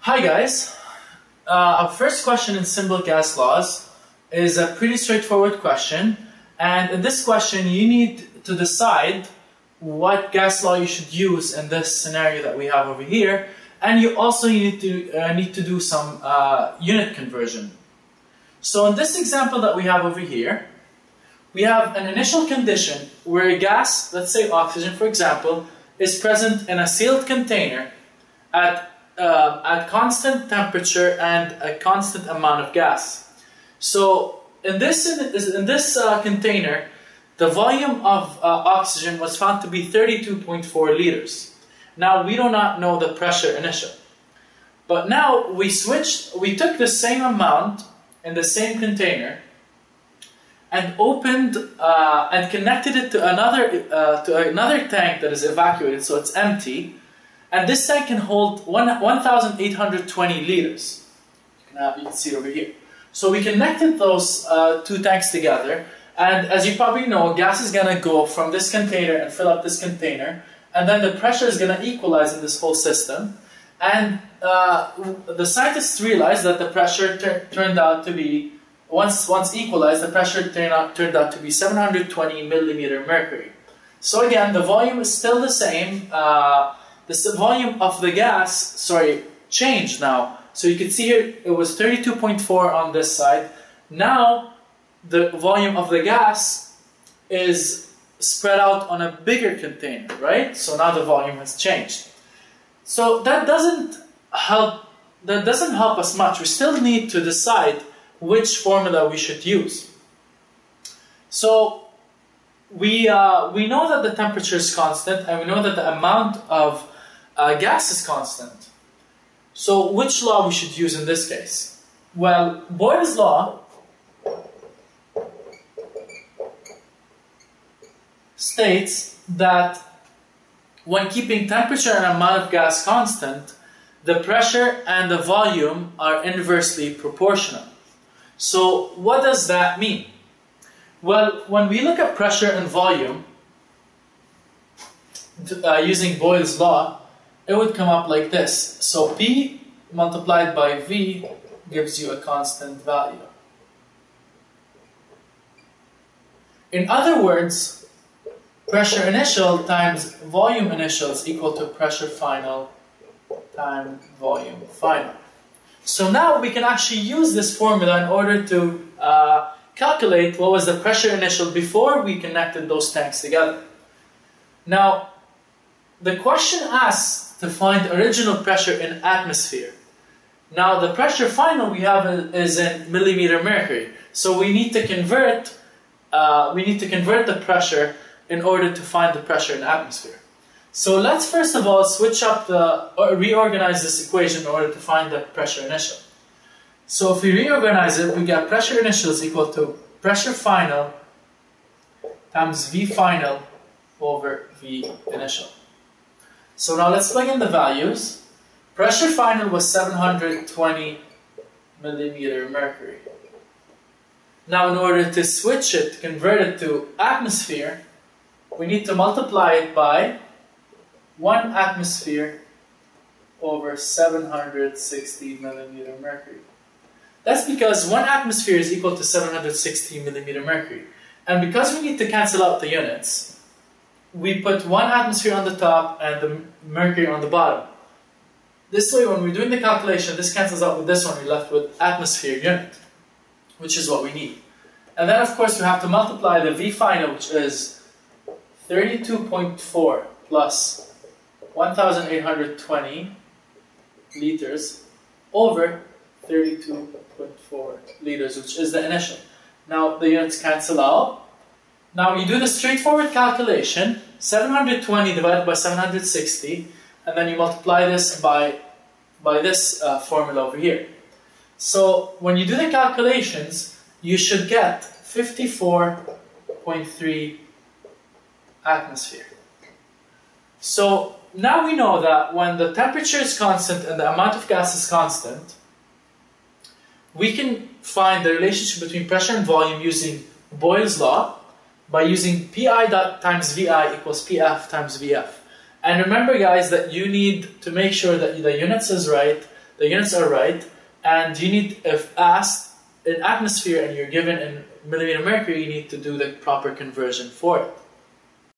Hi guys, our first question in simple gas laws is a pretty straightforward question, and in this question you need to decide what gas law you should use in this scenario that we have over here, and you also need to do some unit conversion. So in this example that we have over here, we have an initial condition where a gas, let's say oxygen for example, is present in a sealed container at constant temperature and a constant amount of gas. So in this container, the volume of oxygen was found to be 32.4 liters. Now we do not know the pressure initial, but now we took the same amount in the same container and opened and connected it to another tank that is evacuated, so it's empty. And this tank can hold 1,820 liters. You can see it over here. So we connected those two tanks together, and as you probably know, gas is going to go from this container and fill up this container, and then the pressure is going to equalize in this whole system. And the scientists realized that the pressure turned out to be, once equalized, the pressure turned out to be 720 millimeter mercury. So again, the volume is still the same. The volume of the gas, changed now. So you can see here, it was 32.4 on this side. Now, the volume of the gas is spread out on a bigger container, right? So now the volume has changed. So that doesn't help us much. We still need to decide which formula we should use. So we know that the temperature is constant, and we know that the amount of gas is constant. So which law we should use in this case? Well, Boyles Law states that when keeping temperature and amount of gas constant, the pressure and the volume are inversely proportional. So what does that mean? Well, when we look at pressure and volume using Boyles Law, it would come up like this. So P multiplied by V gives you a constant value. In other words, pressure initial times volume initial is equal to pressure final times volume final. So now we can actually use this formula in order to calculate what was the pressure initial before we connected those tanks together. Now, the question asks to find original pressure in atmosphere. Now, the pressure final we have is in millimeter mercury. So we need to convert the pressure in order to find the pressure in atmosphere. So let's first of all switch up or reorganize this equation in order to find the pressure initial. So if we reorganize it, we get pressure initial is equal to pressure final times V final over V initial. So now let's plug in the values. Pressure final was 720 millimeter mercury. Now in order to switch it, convert it to atmosphere, we need to multiply it by 1 atmosphere over 760 millimeter mercury. That's because 1 atmosphere is equal to 760 millimeter mercury. And because we need to cancel out the units, we put 1 atmosphere on the top and the mercury on the bottom. This way, when we're doing the calculation, this cancels out with this one, we're left with atmosphere unit, which is what we need. And then, of course, we have to multiply the V final, which is 32.4 plus 1,820 liters over 32.4 liters, which is the initial. Now, the units cancel out. Now you do the straightforward calculation, 720 divided by 760, and then you multiply this by this formula over here. So when you do the calculations, you should get 54.3 atmosphere. So now we know that when the temperature is constant and the amount of gas is constant, we can find the relationship between pressure and volume using Boyles Law, by using Pi times Vi equals Pf times Vf. And remember guys that you need to make sure that the units is right, the units are right, and you need, if asked in atmosphere and you're given in millimeter mercury, you need to do the proper conversion for it.